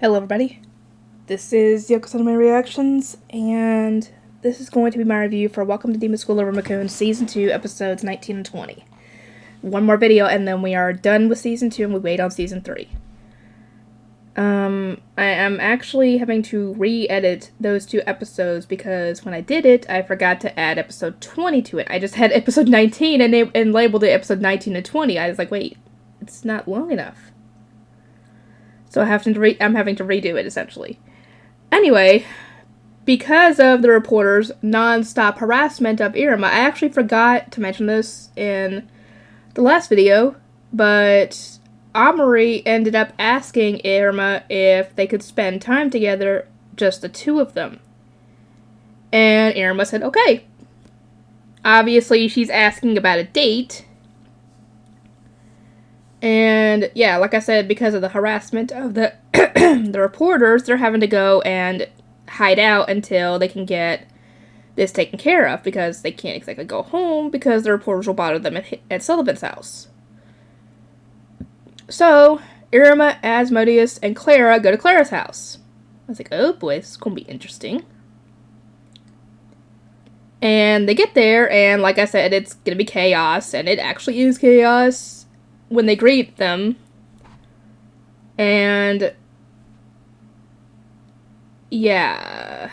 Hello everybody, this is Yoko Anime Reactions, and this is going to be my review for Welcome to Demon School Iruma Kun Season 2, Episodes 19 and 20. One more video and then we are done with Season 2 and we wait on Season 3. I am actually having to re-edit those two episodes because when I did it, I forgot to add episode 20 to it. I just had episode 19 and labeled it episode 19 and 20. I was like, wait, it's not long enough. So I'm having to redo it, essentially. Anyway, because of the reporter's non-stop harassment of Iruma, I actually forgot to mention this in the last video, but Amori ended up asking Iruma if they could spend time together, just the two of them. And Iruma said, okay. Obviously, she's asking about a date. And, yeah, like I said, because of the harassment of the the reporters, they're having to go and hide out until they can get this taken care of, because they can't exactly go home, because the reporters will bother them at Sullivan's house. So, Iruma, Asmodeus, and Clara go to Clara's house. I was like, oh boy, this is going to be interesting. And they get there, and like I said, it's going to be chaos, and it actually is chaos when they greet them. And yeah,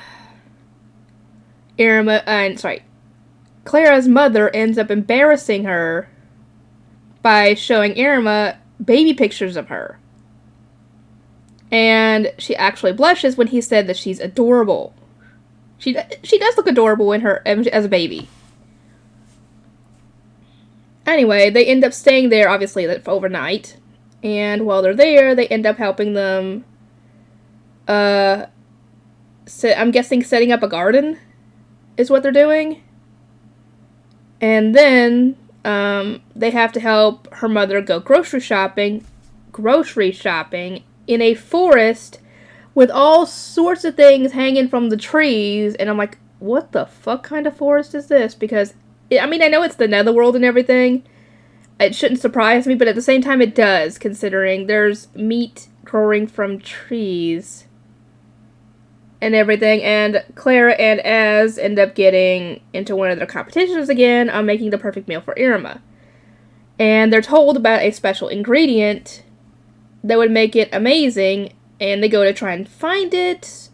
Clara's mother ends up embarrassing her by showing Iruma baby pictures of her. And she actually blushes when he said that she's adorable. She does look adorable in her as a baby. Anyway, they end up staying there, obviously, overnight. And while they're there, they end up helping them, I'm guessing setting up a garden is what they're doing. And then, they have to help her mother go grocery shopping in a forest with all sorts of things hanging from the trees. And I'm like, what the fuck kind of forest is this? Because I mean, I know it's the netherworld and everything. It shouldn't surprise me, but at the same time it does, considering there's meat growing from trees and everything. And Clara and Az end up getting into one of their competitions again on making the perfect meal for Iruma. And they're told about a special ingredient that would make it amazing, and they go to try and find it,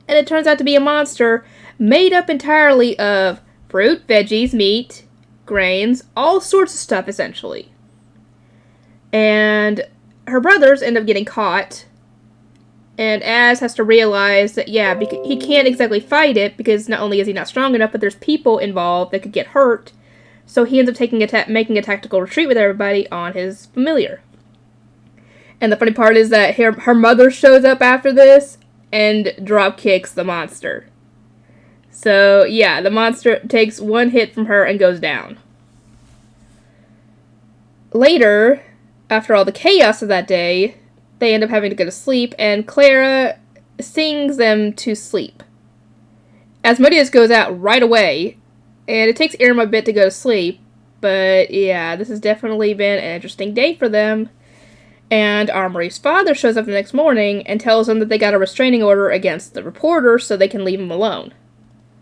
and it turns out to be a monster made up entirely of fruit, veggies, meat, grains, all sorts of stuff, essentially. And her brothers end up getting caught, and Az has to realize that, yeah, he can't exactly fight it, because not only is he not strong enough, but there's people involved that could get hurt, so he ends up making a tactical retreat with everybody on his familiar. And the funny part is that her mother shows up after this and drop kicks the monster. So, yeah, the monster takes one hit from her and goes down. Later, after all the chaos of that day, they end up having to go to sleep, and Clara sings them to sleep. Asmodeus goes out right away, and it takes Iruma a bit to go to sleep, but yeah, this has definitely been an interesting day for them. And Amori's father shows up the next morning and tells them that they got a restraining order against the reporter so they can leave him alone.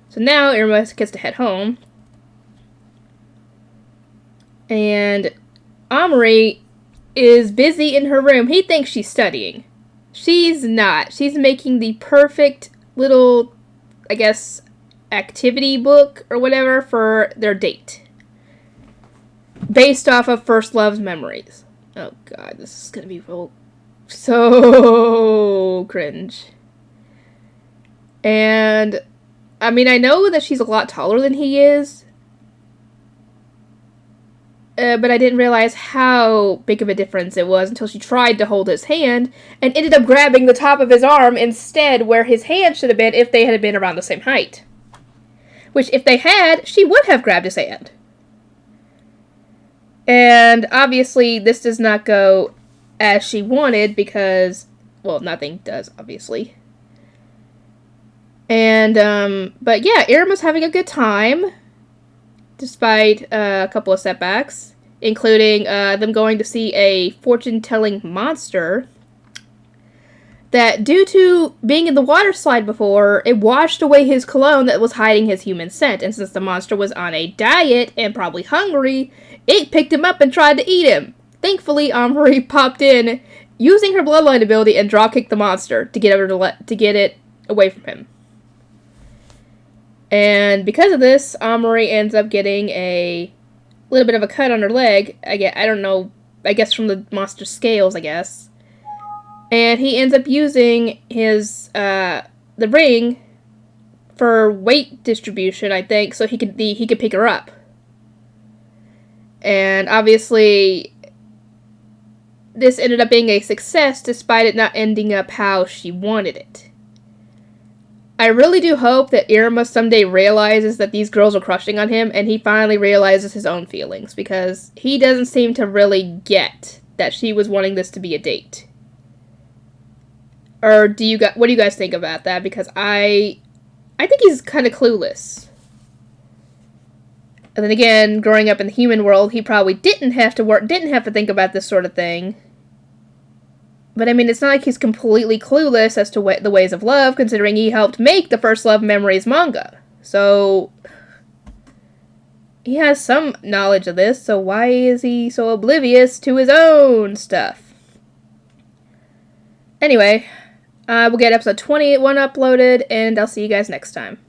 So now Iruma gets to head home. And Amori is busy in her room. He thinks she's studying. She's not. She's making the perfect little, I guess, activity book or whatever for their date. Based off of First Love's memories. Oh god, this is gonna be so cringe. And I mean, I know that she's a lot taller than he is, but I didn't realize how big of a difference it was until she tried to hold his hand and ended up grabbing the top of his arm instead, where his hand should have been if they had been around the same height. Which, if they had, she would have grabbed his hand. And obviously, this does not go as she wanted because, well, nothing does, obviously. And, but yeah, Iruma's having a good time, despite a couple of setbacks. including them going to see a fortune-telling monster that due to being in the water slide before, it washed away his cologne that was hiding his human scent. And since the monster was on a diet and probably hungry, it picked him up and tried to eat him. Thankfully, Omri popped in, using her bloodline ability, and drop-kicked the monster to get it away from him. And because of this, Omri ends up getting a little bit of a cut on her leg. I don't know, I guess from the monster's scales, I guess. And he ends up using his, the ring for weight distribution, I think, so he could pick her up. And obviously, this ended up being a success despite it not ending up how she wanted it. I really do hope that Iruma someday realizes that these girls are crushing on him, and he finally realizes his own feelings, because he doesn't seem to really get that she was wanting this to be a date. Or what do you guys think about that? Because I think he's kind of clueless. And then again, growing up in the human world, he probably didn't have to think about this sort of thing. But I mean, it's not like he's completely clueless as to the ways of love, considering he helped make the First Love Memories manga. So he has some knowledge of this, so why is he so oblivious to his own stuff? Anyway, we'll get episode 21 uploaded, and I'll see you guys next time.